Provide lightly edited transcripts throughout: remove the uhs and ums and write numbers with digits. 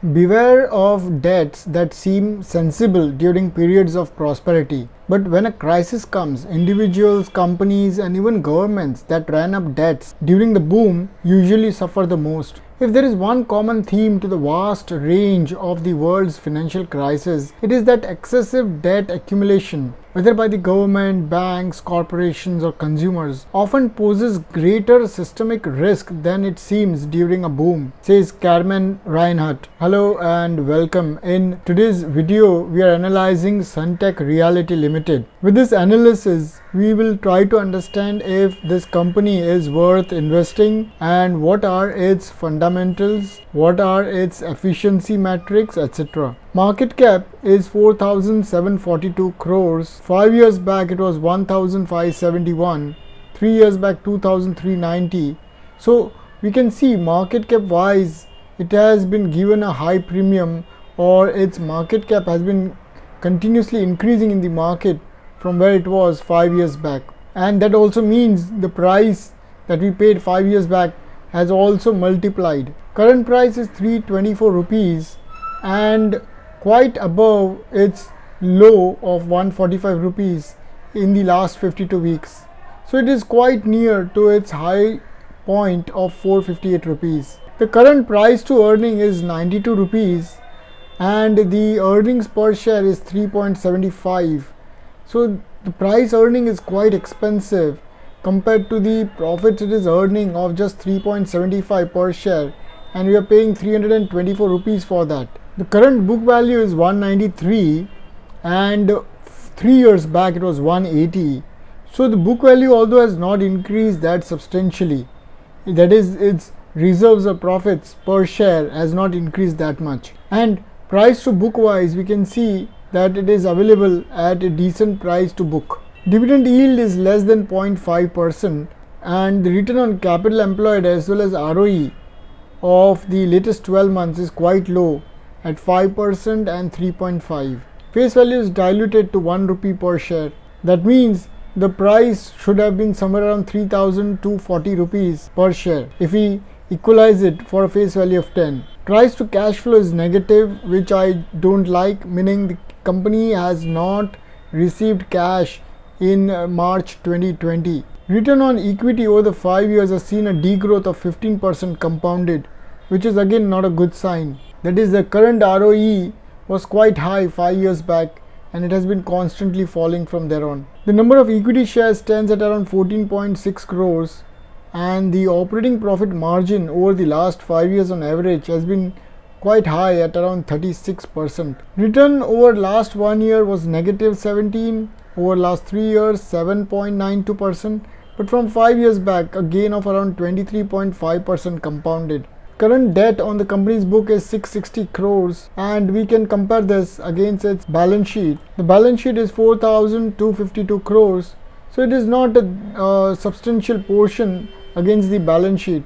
Beware of debts that seem sensible during periods of prosperity. But when a crisis comes, individuals, companies, and even governments that ran up debts during the boom usually suffer the most. If there is one common theme to the vast range of the world's financial crisis, it is that excessive debt accumulation, whether by the government, banks, corporations, or consumers, often poses greater systemic risk than it seems during a boom, says Carmen Reinhardt. Hello and welcome. In today's video, we are analyzing Sunteck Realty Limited. With this analysis, we will try to understand if this company is worth investing and what are its fundamentals, what are its efficiency metrics, etc. Market cap is 4,742 crores. 5 years back it was 1,571. 3 years back 2,390. So we can see market cap wise it has been given a high premium, or its market cap has been continuously increasing in the market from where it was 5 years back, and that also means the price that we paid 5 years back has also multiplied. Current price is 324 rupees and quite above its low of 145 rupees in the last 52 weeks. So it is quite near to its high point of 458 rupees. The current price to earning is 92 rupees and the earnings per share is 3.75. So the price earning is quite expensive compared to the profits it is earning of just 3.75 per share, and we are paying 324 rupees for that. The current book value is 193 and 3 years back it was 180. So the book value although has not increased that substantially, that is its reserves or profits per share has not increased that much, and price to book wise we can see that it is available at a decent price to book. Dividend yield is less than 0.5% and the return on capital employed as well as ROE of the latest 12 months is quite low at 5% and 3.5. Face value is diluted to 1 rupee per share. That means the price should have been somewhere around 3,240 rupees per share if we equalize it for a face value of 10. Price to cash flow is negative, which I don't like, meaning the company has not received cash in March 2020. Return on equity over the 5 years has seen a degrowth of 15% compounded, which is again not a good sign. That is, the current ROE was quite high 5 years back and it has been constantly falling from there on. The number of equity shares stands at around 14.6 crores and the operating profit margin over the last 5 years on average has been quite high at around 36%. Return over last 1 year was negative 17, over last 3 years 7.92%, but from 5 years back a gain of around 23.5% compounded. Current debt on the company's book is 660 crores and we can compare this against its balance sheet. The balance sheet is 4,252 crores, so it is not a substantial portion against the balance sheet.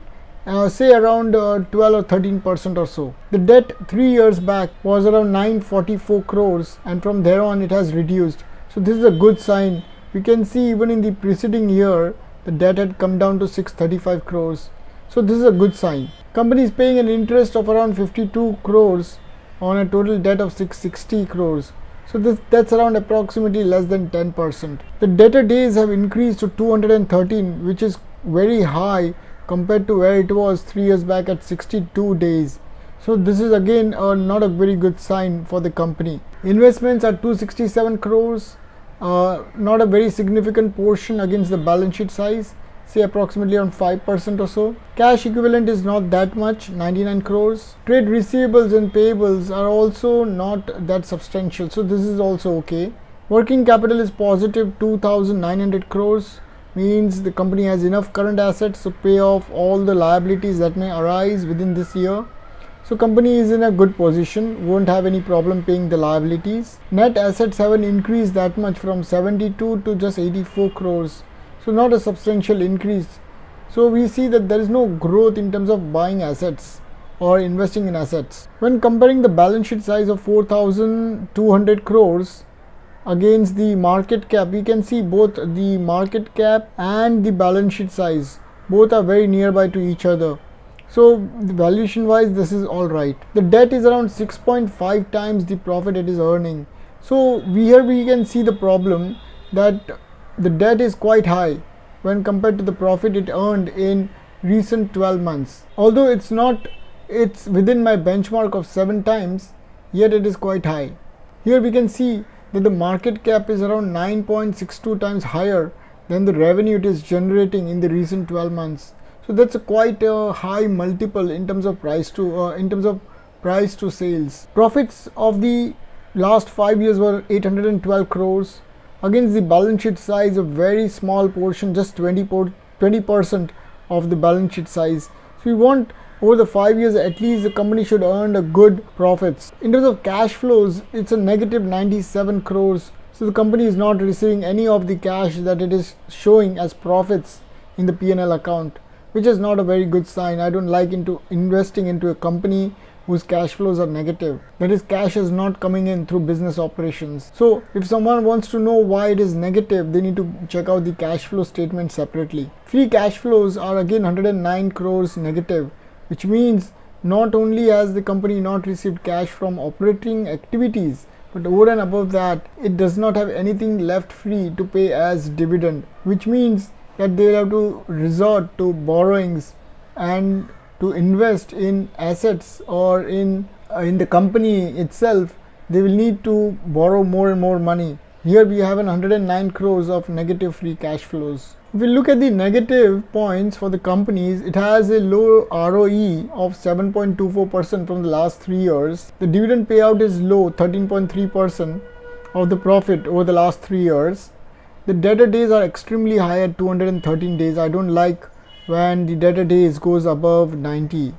Say around 12 or 13% or so. The debt 3 years back was around 944 crores and from there on it has reduced. So this is a good sign. We can see even in the preceding year the debt had come down to 635 crores. So this is a good sign. Company is paying an interest of around 52 crores on a total debt of 660 crores. So that's around approximately less than 10%. The debtor days have increased to 213, which is very high compared to where it was 3 years back at 62 days. So this is again not a very good sign for the company. Investments are 267 crores, not a very significant portion against the balance sheet size, say approximately around 5% or so. Cash equivalent is not that much, 99 crores. Trade receivables and payables are also not that substantial, so this is also okay. Working capital is positive 2,900 crores, means the company has enough current assets to pay off all the liabilities that may arise within this year. So company is in a good position, won't have any problem paying the liabilities. Net assets haven't increased that much from 72 to just 84 crores. So not a substantial increase. So we see that there is no growth in terms of buying assets or investing in assets. When comparing the balance sheet size of 4,200 crores against the market cap, we can see both the market cap and the balance sheet size both are very nearby to each other. So the valuation wise, this is all right. The debt is around 6.5 times the profit it is earning. So here we can see the problem that the debt is quite high when compared to the profit it earned in recent 12 months. Although it's within my benchmark of 7 times, yet it is quite high. Here we can see that the market cap is around 9.62 times higher than the revenue it is generating in the recent 12 months. So that's quite a high multiple in terms of price to sales. Profits of the last 5 years were 812 crores against the balance sheet size, a very small portion, just 20% of the balance sheet size. So we want over the 5 years at least the company should earn a good profits. In terms of cash flows, it's a negative 97 crores. So the company is not receiving any of the cash that it is showing as profits in the P&L account, which is not a very good sign. I don't like investing into a company whose cash flows are negative. That is, cash is not coming in through business operations. So if someone wants to know why it is negative, they need to check out the cash flow statement separately. Free cash flows are again 109 crores negative, which means not only has the company not received cash from operating activities, but over and above that, it does not have anything left free to pay as dividend, which means that they will have to resort to borrowings and to invest in assets or in the company itself. They will need to borrow more and more money. Here we have 109 crores of negative free cash flows. If we look at the negative points for the companies, it has a low ROE of 7.24% from the last 3 years. The dividend payout is low, 13.3% of the profit over the last 3 years. The debtor days are extremely high at 213 days. I don't like when the debtor days goes above 90.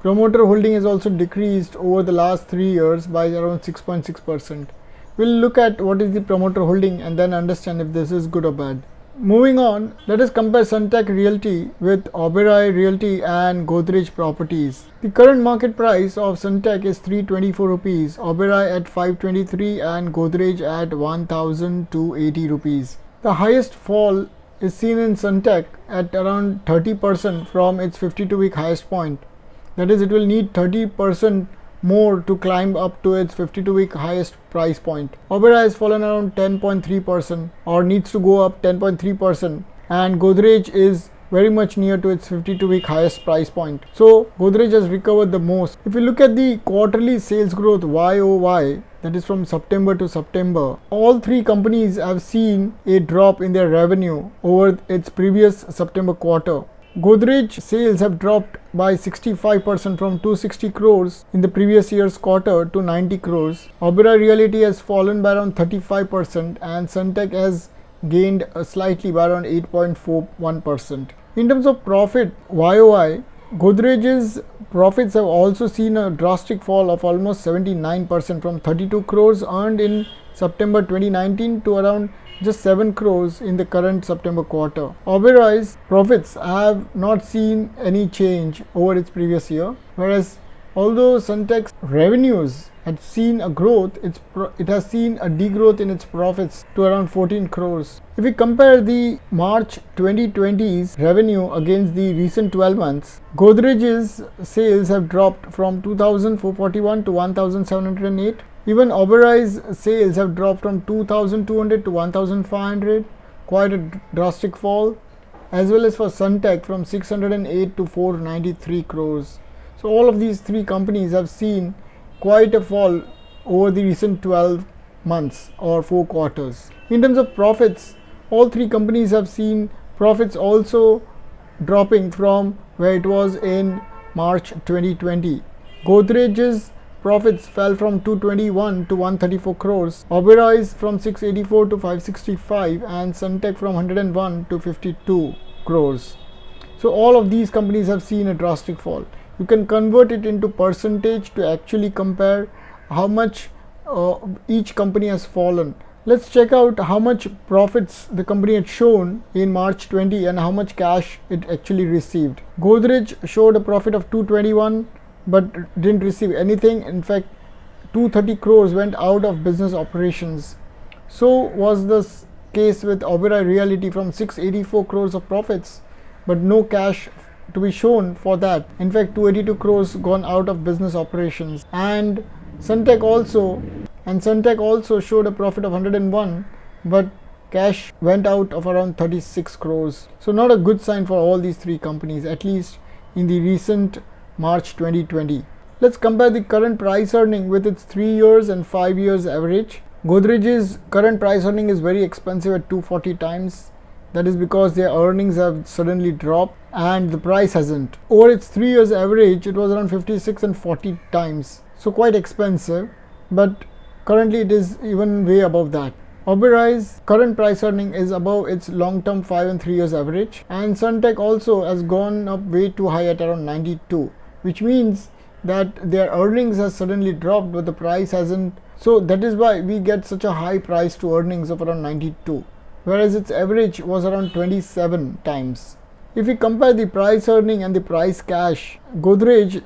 Promoter holding is also decreased over the last 3 years by around 6.6%. We'll look at what is the promoter holding and then understand if this is good or bad. Moving on, let us compare Sunteck Realty with Oberoi Realty and Godrej Properties. The current market price of Sunteck is 324 rupees, Oberoi at 523 and Godrej at 1280 rupees. The highest fall is seen in Sunteck at around 30% from its 52-week highest point. That is, it will need 30% more to climb up to its 52-week highest price point. Oberoi has fallen around 10.3% or needs to go up 10.3%, and Godrej is very much near to its 52-week highest price point. So Godrej has recovered the most. If you look at the quarterly sales growth YOY, that is from September to September, all three companies have seen a drop in their revenue over its previous September quarter. Godrej sales have dropped by 65% from 260 crores in the previous year's quarter to 90 crores. Oberoi Realty has fallen by around 35% and Sunteck has gained slightly by around 8.41%. In terms of profit YOY, Godrej's profits have also seen a drastic fall of almost 79% from 32 crores earned in September 2019 to around just 7 crores in the current September quarter. Oberoi's profits have not seen any change over its previous year, whereas although Sunteck's revenues had seen a growth, it has seen a degrowth in its profits to around 14 crores. If we compare the March 2020's revenue against the recent 12 months, Godrej's sales have dropped from 2,441 to 1,708. Even Oberoi's sales have dropped from 2,200 to 1,500, quite a drastic fall, as well as for Sunteck from 608 to 493 crores. So all of these three companies have seen quite a fall over the recent 12 months or 4 quarters. In terms of profits, all three companies have seen profits also dropping from where it was in March 2020. Godrej's profits fell from 221 to 134 crores, Oberoi's from 684 to 565, and Sunteck from 101 to 52 crores. So all of these companies have seen a drastic fall. You can convert it into percentage to actually compare how much each company has fallen. Let's check out how much profits the company had shown in March 20 and how much cash it actually received. Godrej showed a profit of 221 but didn't receive anything. In fact, 230 crores went out of business operations. So was the case with Oberoi Realty from 684 crores of profits but no cash to be shown for that. In fact, 282 crores gone out of business operations. And Sunteck also showed a profit of 101, but cash went out of around 36 crores. So not a good sign for all these three companies, at least in the recent March 2020. Let's compare the current price earning with its 3 years and 5 years average. Godrej's current price earning is very expensive at 240 times. That is because their earnings have suddenly dropped and the price hasn't. Over its 3 years average, it was around 56 and 40 times. So quite expensive, but currently it is even way above that. Oberoi's current price earning is above its long-term 5 and 3 years average, and Sunteck also has gone up way too high at around 92, which means that their earnings has suddenly dropped but the price hasn't. So that is why we get such a high price to earnings of around 92, whereas its average was around 27 times. If we compare the price earning and the price cash, Godrej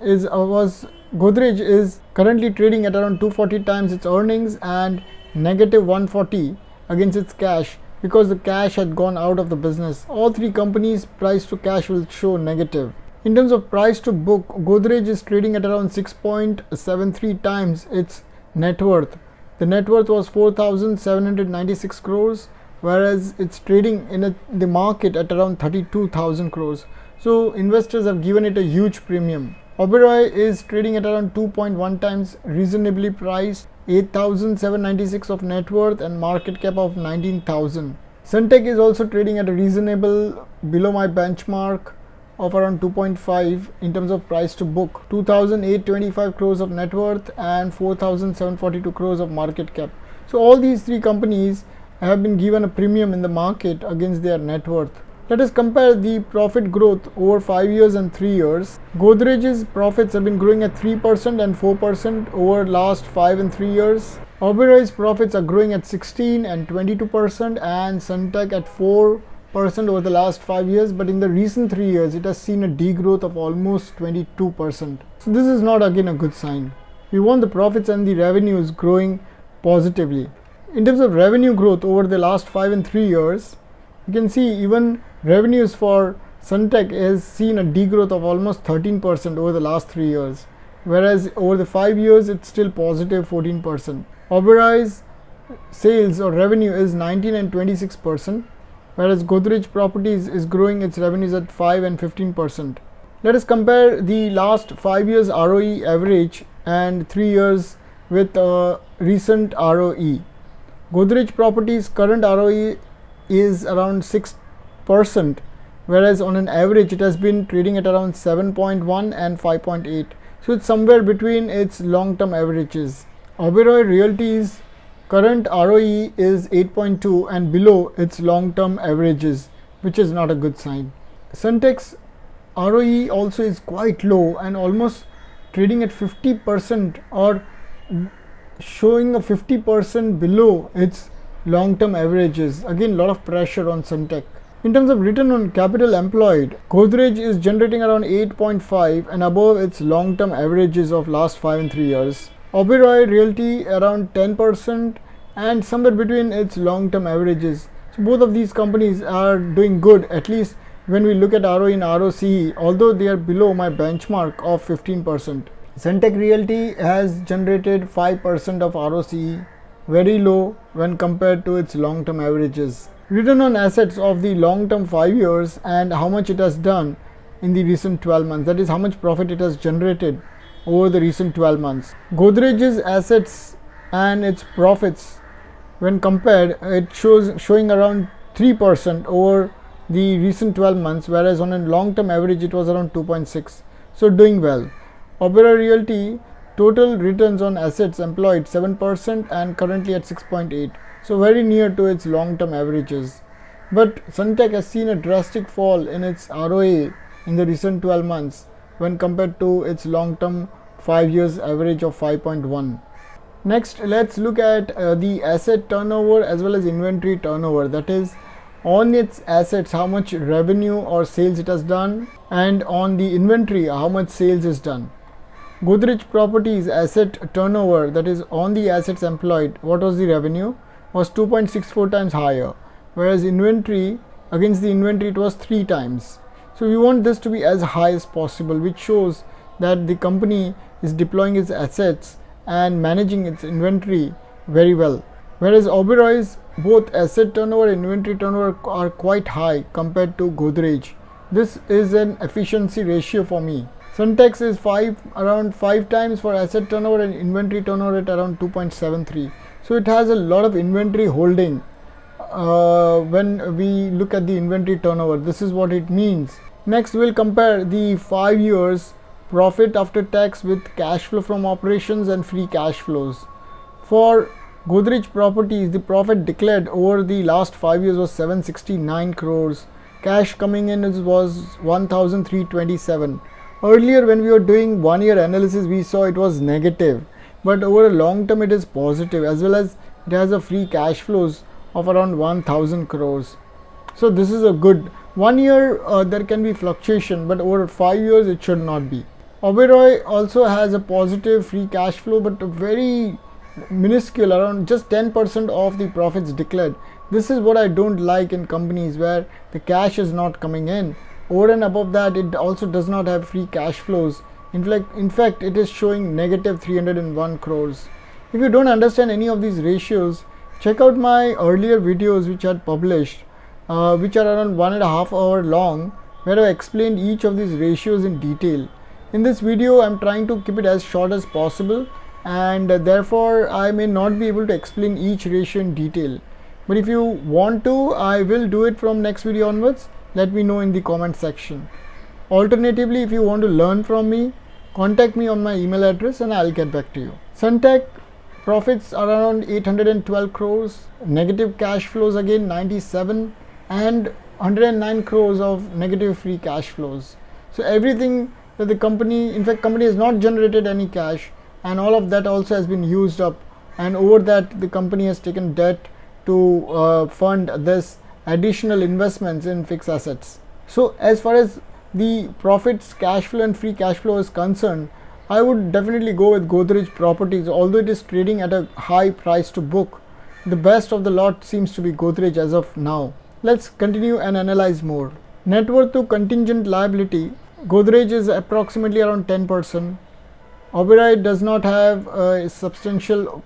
is currently trading at around 240 times its earnings and negative 140 against its cash, because the cash had gone out of the business. All three companies' price to cash will show negative. In terms of price to book, Godrej is trading at around 6.73 times its net worth. The net worth was 4,796 crores, whereas it's trading in the market at around 32,000 crores. So investors have given it a huge premium. Oberoi is trading at around 2.1 times, reasonably priced, 8,796 of net worth and market cap of 19,000. Sunteck is also trading at a reasonable below my benchmark of around 2.5 in terms of price to book, 2,825 crores of net worth and 4,742 crores of market cap. So all these three companies have been given a premium in the market against their net worth. Let us compare the profit growth over 5 years and 3 years. Godrej's profits have been growing at 3% and 4% over last 5 and 3 years. Oberoi's profits are growing at 16 and 22% and Sunteck at 4% over the last 5 years, but in the recent 3 years it has seen a degrowth of almost 22%. So this is not again a good sign. We want the profits and the revenues growing positively. In terms of revenue growth over the last 5 and 3 years, you can see even revenues for Sunteck has seen a degrowth of almost 13% over the last 3 years, whereas over the 5 years it's still positive 14%. Oberoi's sales or revenue is 19 and 26%, whereas Godrej Properties is growing its revenues at 5 and 15%. Let us compare the last 5 years ROE average and 3 years with recent ROE. Godrej Properties current ROE is around 6%, whereas on an average it has been trading at around 7.1 and 5.8. So it's somewhere between its long-term averages. Oberoi Realty's current ROE is 8.2 and below its long-term averages, which is not a good sign. Sunteck's ROE also is quite low and almost trading at 50% or showing a 50% below its long-term averages. Again, lot of pressure on Sunteck. In terms of return on capital employed, Godrej is generating around 8.5 and above its long-term averages of last 5 and 3 years. Oberoi Realty around 10% and somewhere between its long-term averages. So both of these companies are doing good, at least when we look at ROE and ROCE, although they are below my benchmark of 15%. Sunteck Realty has generated 5% of ROCE, very low when compared to its long-term averages. Return on assets of the long-term 5 years and how much it has done in the recent 12 months, that is how much profit it has generated over the recent 12 months. Godrej's assets and its profits, when compared, it showing around 3% over the recent 12 months, whereas on a long-term average it was around 2.6. So doing well. Oberoi Realty total returns on assets employed 7% and currently at 6.8. So very near to its long-term averages. But Sunteck has seen a drastic fall in its ROA in the recent 12 months when compared to its long-term 5 years average of 5.1. Next, let's look at the asset turnover as well as inventory turnover, that is on its assets how much revenue or sales it has done, and on the inventory how much sales is done. Godrej Properties asset turnover, that is on the assets employed, what was the revenue, was 2.64 times higher, whereas inventory, against the inventory it was 3 times. So we want this to be as high as possible, which shows that the company is deploying its assets and managing its inventory very well. Whereas Oberoi's both asset turnover and inventory turnover are quite high compared to Godrej. This is an efficiency ratio for me. Sunteck is around 5 times for asset turnover and inventory turnover at around 2.73. So it has a lot of inventory holding. When we look at the inventory turnover, this is what it means. Next, we'll compare the 5 years profit after tax with cash flow from operations and free cash flows. For Godrej Properties, the profit declared over the last 5 years was 769 crores. Cash coming in was 1327. Earlier, when we were doing 1 year analysis, we saw it was negative, but over a long term it is positive, as well as it has a free cash flows of around 1000 crores. So this is a good 1 year. There can be fluctuation, but over 5 years it should not be. Oberoi also has a positive free cash flow, but very minuscule, around just 10% of the profits declared. This is what I don't like in companies where the cash is not coming in. Over and above that, it also does not have free cash flows. In fact, it is showing negative 301 crores. If you don't understand any of these ratios, check out my earlier videos which I had published, which are around 1.5 hours long, where I explained each of these ratios in detail. In this video, I am trying to keep it as short as possible, and therefore I may not be able to explain each ratio in detail. But if you want to, I will do it from next video onwards. Let me know in the comment section. Alternatively, if you want to learn from me, contact me on my email address and I'll get back to you. Sunteck profits are around 812 crores, negative cash flows again 97, and 109 crores of negative free cash flows. So everything that the company, in fact company has not generated any cash, and all of that also has been used up, and over that the company has taken debt to fund this additional investments in fixed assets. So as far as the profits, cash flow and free cash flow is concerned, I would definitely go with Godrej Properties. Although it is trading at a high price to book, the best of the lot seems to be Godrej as of now. Let's continue and analyze more. Net worth to contingent liability, Godrej is approximately around 10%. Oberoi does not have a substantial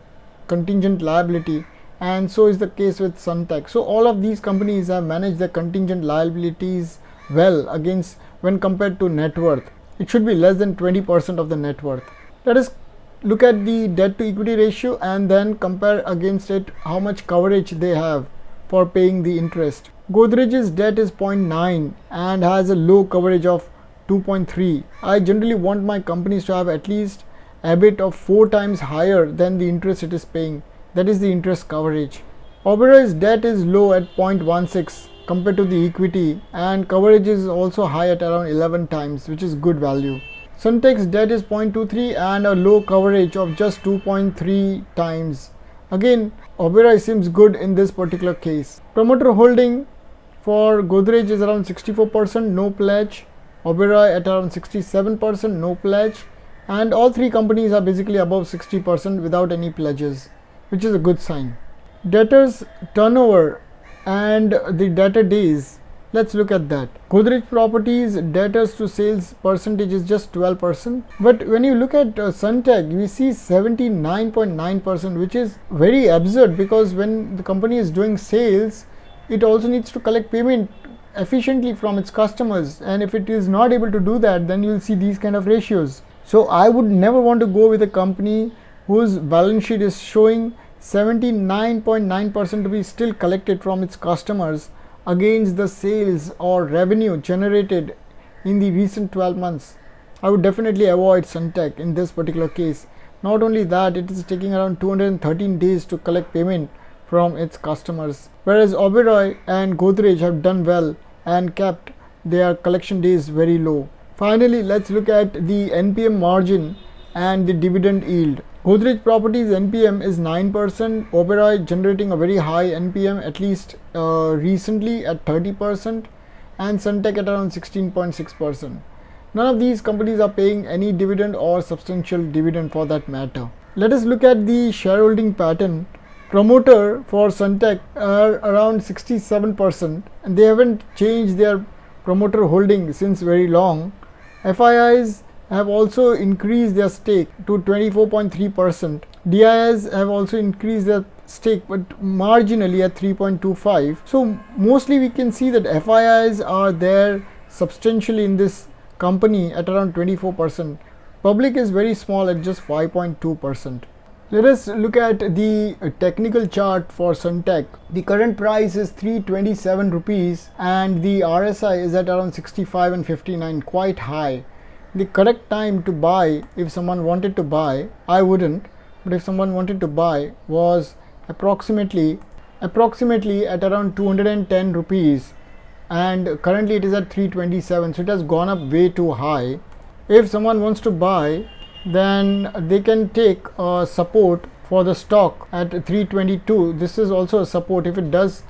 contingent liability, and so is the case with Sunteck. So all of these companies have managed their contingent liabilities well against when compared to net worth. It should be less than 20% of the net worth. Let us look at the debt to equity ratio and then compare against it how much coverage they have for paying the interest. Godrej's debt is 0.9 and has a low coverage of 2.3. I generally want my companies to have at least a bit of 4 times higher than the interest it is paying. That is the interest coverage. Oberoi's debt is low at 0.16 compared to the equity, and coverage is also high at around 11 times, which is good value. Sunteck's debt is 0.23 and a low coverage of just 2.3 times. Again, Oberoi seems good in this particular case. Promoter holding for Godrej is around 64%, no pledge. Oberoi at around 67%, no pledge. And all three companies are basically above 60% without any pledges, which is a good sign. Debtors turnover and the debtor days, let's look at that. Godrej Properties debtors to sales percentage is just 12%, but when you look at Sunteck, we see 79.9%, which is very absurd, because when the company is doing sales, it also needs to collect payment efficiently from its customers, and if it is not able to do that, then you will see these kind of ratios. So I would never want to go with a company whose balance sheet is showing 79.9% to be still collected from its customers against the sales or revenue generated in the recent 12 months. I would definitely avoid Sunteck in this particular case. Not only that, it is taking around 213 days to collect payment from its customers, whereas Oberoi and Godrej have done well and kept their collection days very low. Finally, let's look at the NPM margin and the dividend yield. Godrej Properties NPM is 9%, Oberoi generating a very high NPM, at least recently at 30%, and Sunteck at around 16.6%. None of these companies are paying any dividend or substantial dividend for that matter. Let us look at the shareholding pattern. Promoter for Sunteck are around 67%, and they haven't changed their promoter holding since very long, FIIs have also increased their stake to 24.3%. DIIs have also increased their stake, but marginally at 3.25. So mostly we can see that FIIs are there substantially in this company at around 24%. Public is very small at just 5.2%. Let us look at the technical chart for Sunteck. The current price is 327 rupees and the RSI is at around 65 and 59, quite high. The correct time to buy, if someone wanted to buy, I wouldn't, but if someone wanted to buy, was approximately at around 210 rupees, and currently it is at 327, so it has gone up way too high. If someone wants to buy, then they can take a support for the stock at 322. This is also a support if it does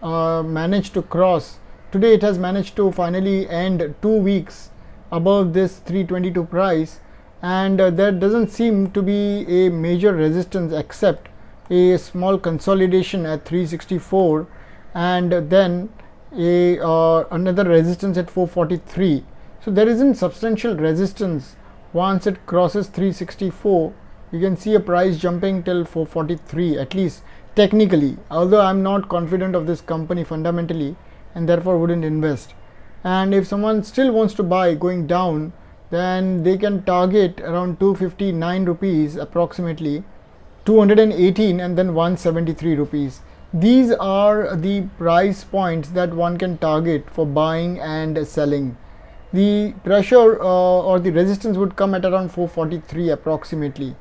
manage to cross. Today it has managed to finally end 2 weeks above this 322 price, and there doesn't seem to be a major resistance except a small consolidation at 364 and then another resistance at 443. So there isn't substantial resistance. Once it crosses 364, you can see a price jumping till 443, at least technically, although I'm not confident of this company fundamentally and therefore wouldn't invest. And if someone still wants to buy going down, then they can target around 259 rupees approximately, 218 and then 173 rupees. These are the price points that one can target for buying and selling. The pressure or the resistance would come at around 443 approximately,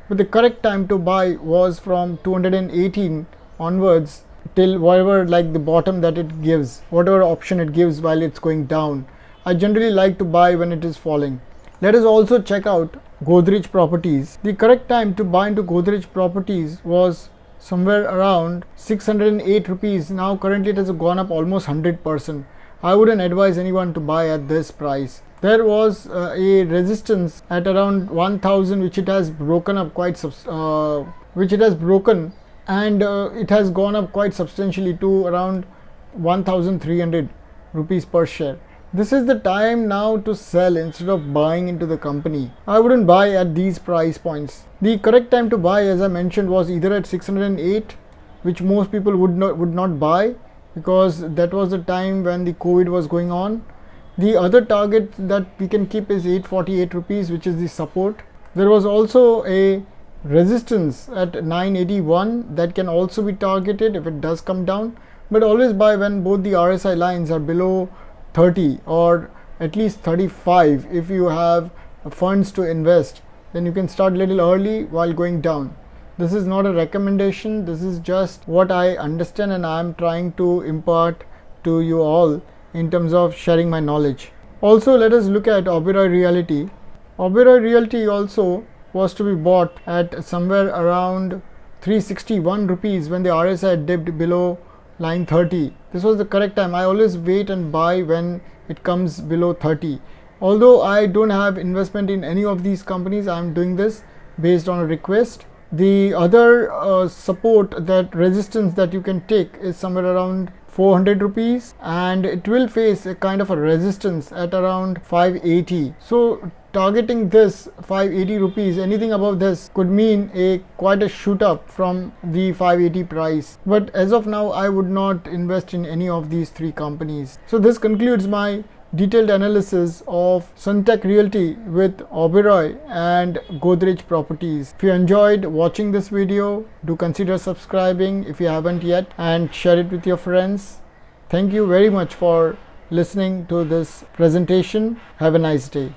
but the correct time to buy was from 218 onwards till whatever, like the bottom that it gives, whatever option it gives while it's going down. I generally like to buy when it is falling. Let us also check out Godrej Properties. The correct time to buy into Godrej Properties was somewhere around 608 rupees. Now currently it has gone up almost 100%. I wouldn't advise anyone to buy at this price. There was a resistance at around 1000 which it has broken up and it has gone up quite substantially to around 1300 rupees per share. This is the time now to sell instead of buying into the company. I wouldn't buy at these price points. The correct time to buy, as I mentioned, was either at 608, which most people would not buy, because that was the time when the COVID was going on. The other target that we can keep is 848 rupees, which is the support. There was also a resistance at 981 that can also be targeted if it does come down, but always buy when both the RSI lines are below 30 or at least 35. If you have funds to invest, then you can start little early while going down. This is not a recommendation, this is just what I understand and I am trying to impart to you all in terms of sharing my knowledge. Also, let us look at Oberoi Realty. Oberoi Realty also was to be bought at somewhere around 361 rupees when the RSI dipped below line 30. This was the correct time. I always wait and buy when it comes below 30. Although I don't have investment in any of these companies, I am doing this based on a request. The other support, that resistance that you can take, is somewhere around 400 rupees, and it will face a kind of a resistance at around 580. So targeting this 580 rupees, anything above this could mean quite a shoot up from the 580 price. But as of now, I would not invest in any of these three companies. So this concludes my detailed analysis of Sunteck Realty with Oberoi and Godrej Properties. If you enjoyed watching this video, do consider subscribing if you haven't yet, and share it with your friends. Thank you very much for listening to this presentation. Have a nice day.